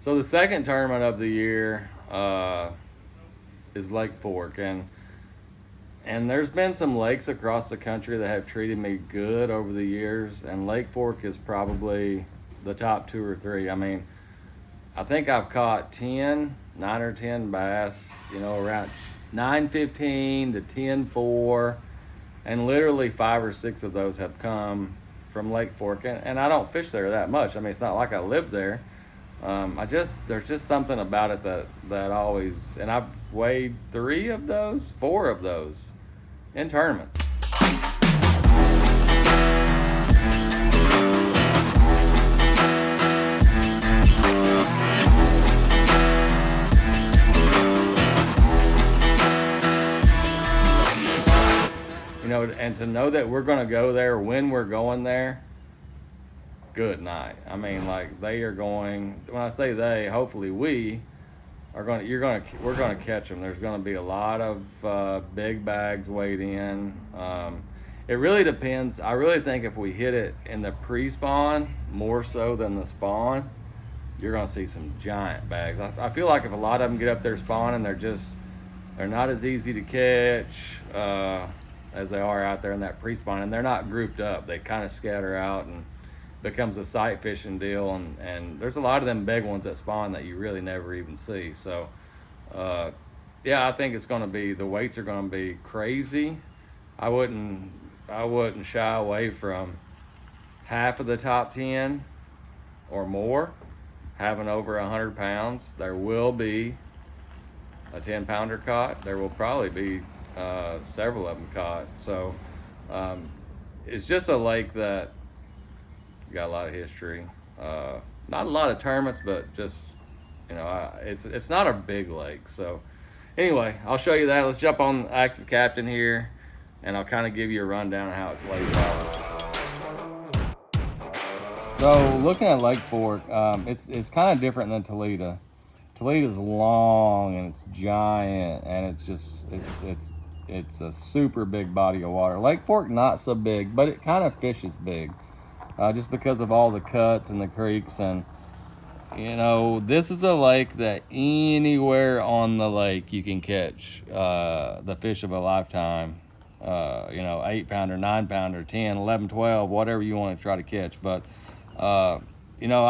So the second tournament of the year is Lake Fork, and there's been some lakes across the country that have treated me good over the years, and Lake Fork is probably the top 2 or 3. I mean, I think I've caught 9 or 10 bass, around 9.15 to 10.4, and literally 5 or 6 of those have come from Lake Fork, and I don't fish there that much. I mean, it's not like I live there. There's just something about it that always, and I've weighed 4 of those in tournaments. And to know that we're going to go there when we're going there, good night. I mean, like, they are going, when I say they, hopefully we're going to catch them. There's going to be a lot of big bags weighed in. It really depends. I really think if we hit it in the pre-spawn more so than the spawn, you're going to see some giant bags. I feel like if a lot of them get up there spawning, they're not as easy to catch as they are out there in that pre-spawn, and they're not grouped up. They kind of scatter out and becomes a sight fishing deal, and there's a lot of them big ones that spawn that you really never even see. So yeah, I think it's going to be, the weights are going to be crazy. I wouldn't shy away from half of the top 10 or more having over 100 pounds. There will be a 10-pounder caught. There will probably be several of them caught. So it's just a lake that got a lot of history. Not a lot of tournaments, but just, it's not a big lake. So anyway, I'll show you that. Let's jump on ActiveCaptain here, and I'll kind of give you a rundown of how it plays out. So looking at Lake Fork, it's kind of different than Toledo. Toledo's long and it's giant, and it's a super big body of water. Lake Fork not so big, but it kind of fishes big, just because of all the cuts and the creeks. And this is a lake that anywhere on the lake you can catch the fish of a lifetime. 8-pounder, 9-pounder, 10, 11, 12, whatever you want to try to catch. But I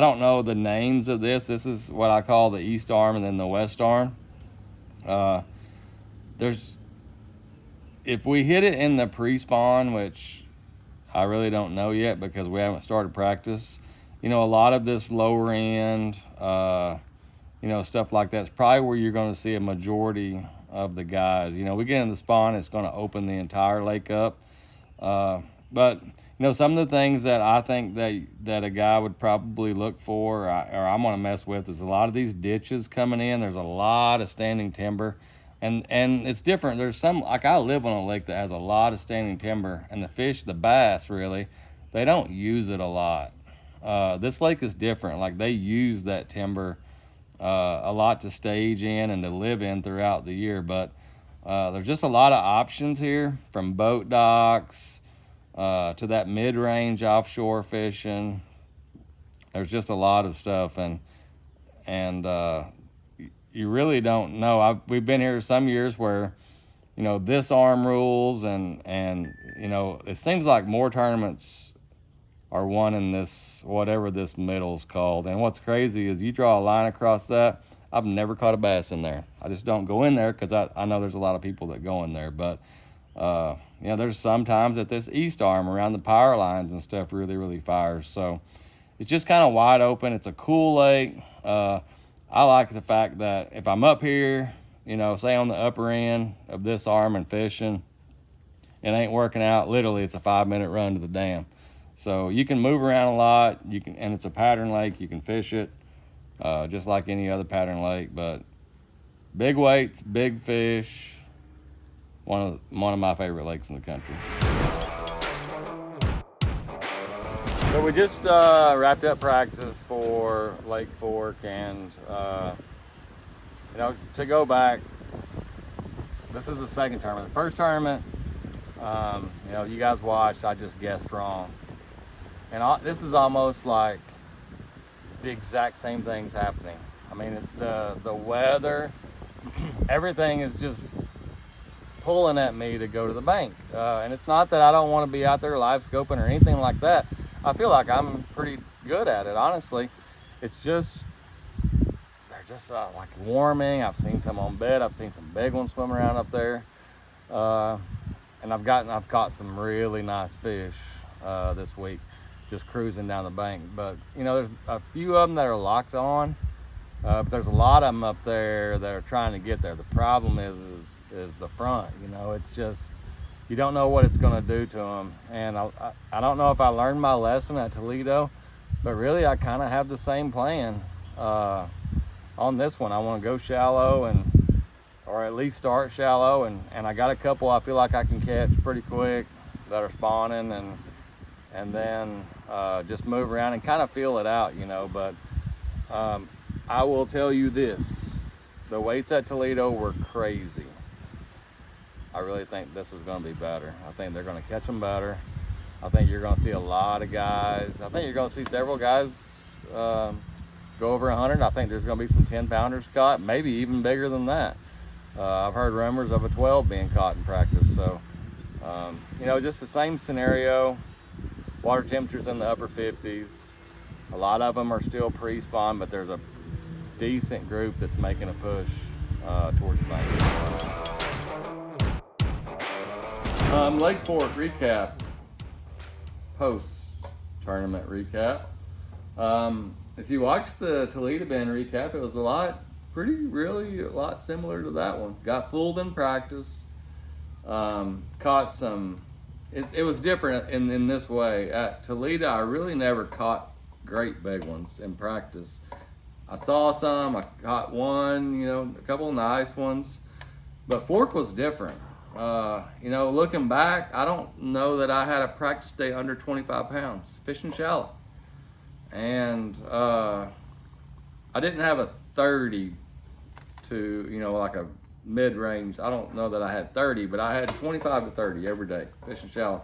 don't know the names of this. This is what I call the east arm and then the west arm. If we hit it in the pre-spawn, which I really don't know yet because we haven't started practice, a lot of this lower end, stuff like that's probably where you're going to see a majority of the guys. We get in the spawn, it's going to open the entire lake up. But some of the things that I think that a guy would probably look for, or I'm going to mess with, is a lot of these ditches coming in. There's a lot of standing timber, and it's different. There's some, like, I live on a lake that has a lot of standing timber, and the bass really, they don't use it a lot. This lake is different. Like, they use that timber a lot to stage in and to live in throughout the year. But there's just a lot of options here, from boat docks to that mid-range offshore fishing. There's just a lot of stuff, and you really don't know. We've been here some years where this arm rules, and it seems like more tournaments are won in this, whatever this middle's called. And what's crazy is you draw a line across that, I've never caught a bass in there. I just don't go in there because I know there's a lot of people that go in there. But there's sometimes that this east arm around the power lines and stuff really, really fires. So it's just kind of wide open. It's a cool lake. I like the fact that if I'm up here, say on the upper end of this arm and fishing, it ain't working out, literally it's a 5-minute run to the dam. So you can move around a lot, and it's a pattern lake. You can fish it just like any other pattern lake. But big weights, big fish, one of my favorite lakes in the country. So we just wrapped up practice for Lake Fork, and to go back, this is the second tournament. The first tournament, you guys watched, I just guessed wrong. And this is almost like the exact same thing's happening. I mean, the weather, everything is just pulling at me to go to the bank. And it's not that I don't want to be out there live scoping or anything like that. I feel like I'm pretty good at it, honestly. It's just, they're just like warming. I've seen some on bed. I've seen some big ones swim around up there. And I've caught some really nice fish this week, just cruising down the bank. But you know, there's a few of them that are locked on, but there's a lot of them up there that are trying to get there. The problem is the front. You know, it's just, you don't know what it's going to do to them. And I don't know if I learned my lesson at Toledo, but really I kind of have the same plan on this one. I want to go shallow, or at least start shallow, and I got a couple I feel like I can catch pretty quick that are spawning, and then just move around and kind of feel it out, you know. But I will tell you this, the weights at Toledo were crazy. I really think this is going to be better. I think they're going to catch them better. I think you're going to see a lot of guys. I think you're going to see several guys go over 100. I think there's going to be some 10-pounders caught, maybe even bigger than that. I've heard rumors of a 12 being caught in practice. So, you know, just the same scenario. Water temperatures in the upper 50s. A lot of them are still pre-spawn, but there's a decent group that's making a push towards the bank. Lake Fork recap, post-tournament recap. If you watched the Toledo Bend recap, it was really a lot similar to that one. Got fooled in practice, caught some, it was different in this way. At Toledo, I really never caught great big ones in practice. I saw some, I caught one, you know, a couple of nice ones, but Fork was different. You know, looking back, I don't know that I had a practice day under 25 pounds, fishing shallow. And I didn't have a 30 to, you know, like a mid-range. I don't know that I had 30, but I had 25 to 30 every day, fishing shallow.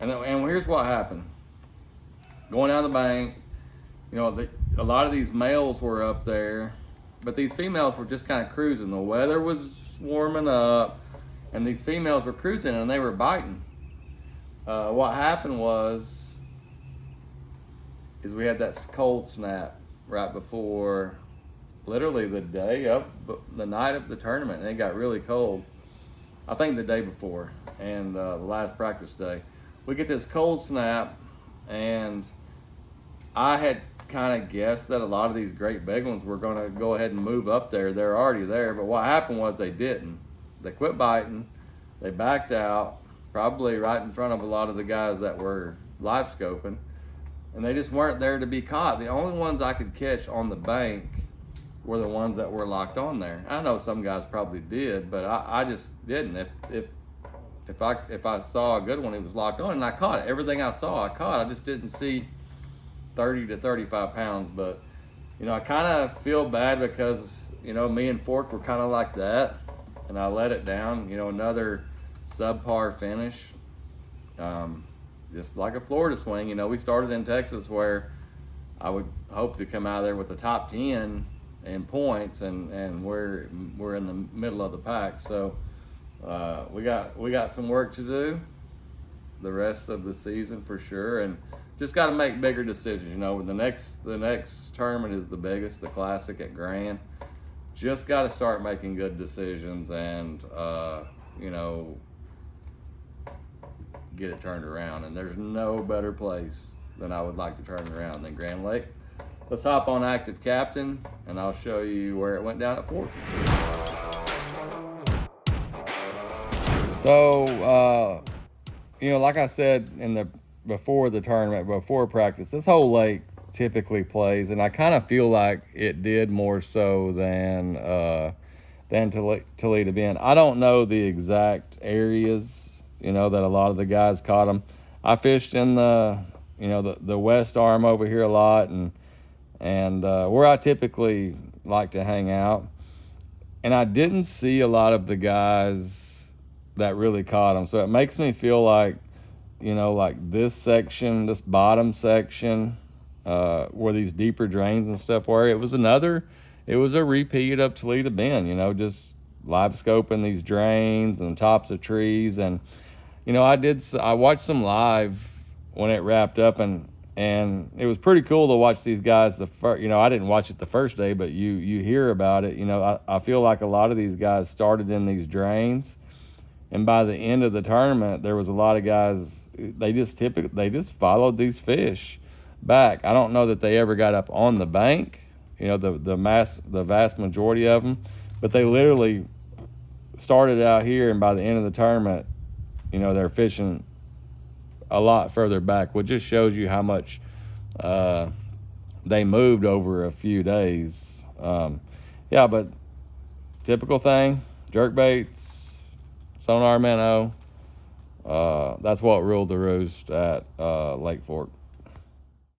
And here's what happened. Going down the bank, you know, a lot of these males were up there, but these females were just kind of cruising. The weather was warming up, and these females were cruising, and they were biting. What happened is we had that cold snap right before, literally the night of the tournament, and it got really cold. I think the day before, and the last practice day. We get this cold snap, and I had kind of guessed that a lot of these great big ones were going to go ahead and move up there. They're already there, but what happened was they didn't. They quit biting. They backed out, probably right in front of a lot of the guys that were live scoping, and they just weren't there to be caught. The only ones I could catch on the bank were the ones that were locked on there. I know some guys probably did, but I just didn't. If I saw a good one, it was locked on, and I caught it. Everything I saw, I caught. I just didn't see 30 to 35 pounds. But, you know, I kind of feel bad because, you know, me and Fork were kind of like that, and I let it down. You know, another subpar finish, just like a Florida swing. You know, we started in Texas where I would hope to come out of there with the top 10 in points, and we're in the middle of the pack. So we got some work to do the rest of the season for sure, and just got to make bigger decisions. You know, the next tournament is the biggest, the Classic at Grand. Just got to start making good decisions, and you know, get it turned around. And there's no better place than I would like to turn it around than Grand Lake. Let's hop on ActiveCaptain, and I'll show you where it went down at Fork. So, you know, like I said before the tournament, before practice, this whole lake typically plays, and I kind of feel like it did more so than Toledo Bend. I don't know the exact areas, you know, that a lot of the guys caught them. I fished in the west arm over here a lot, and where I typically like to hang out. And I didn't see a lot of the guys that really caught them. So it makes me feel like, you know, like this section, this bottom section, where these deeper drains and stuff were, it was another it was a repeat of Toledo Bend, you know, just live scoping these drains and tops of trees. And, you know, I watched some live when it wrapped up, and it was pretty cool to watch these guys. You know, I didn't watch it the first day, but you hear about it. You know, I feel like a lot of these guys started in these drains, and by the end of the tournament, there was a lot of guys, they just followed these fish back. I don't know that they ever got up on the bank, you know, the vast majority of them, but they literally started out here, and by the end of the tournament, you know, they're fishing a lot further back, which just shows you how much they moved over a few days. Yeah, but typical thing, jerk baits, sonar minnow. That's what ruled the roost at Lake Fork.